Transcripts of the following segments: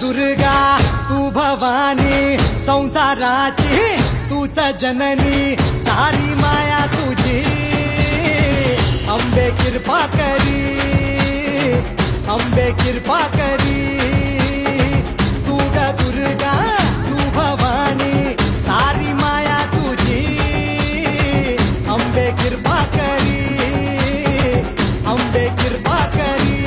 दुर्गा तू भवानी संसाराची तूच जननी सारी माया तुझी अंबे कृपा करी अंबे कृपा करी तू ग दुर्गा तू भवानी सारी माया तुझी अंबे कृपा करी अंबे कृपा करी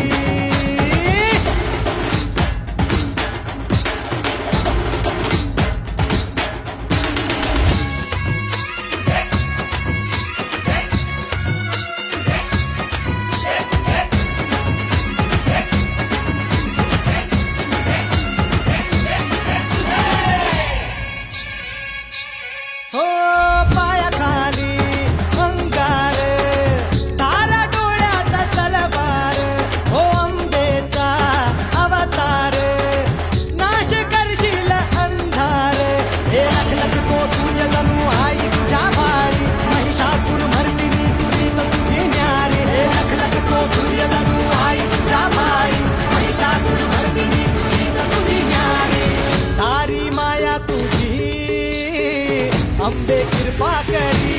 अंबे कृपा करी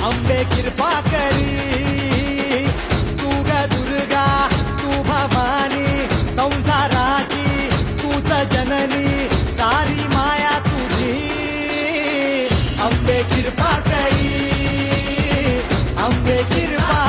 अंबे कृपा करी तू ग दुर्गा तू भवानी संसाराची तूच जननी सारी माया तुझी अंबे कृपा करी अंबे कृपा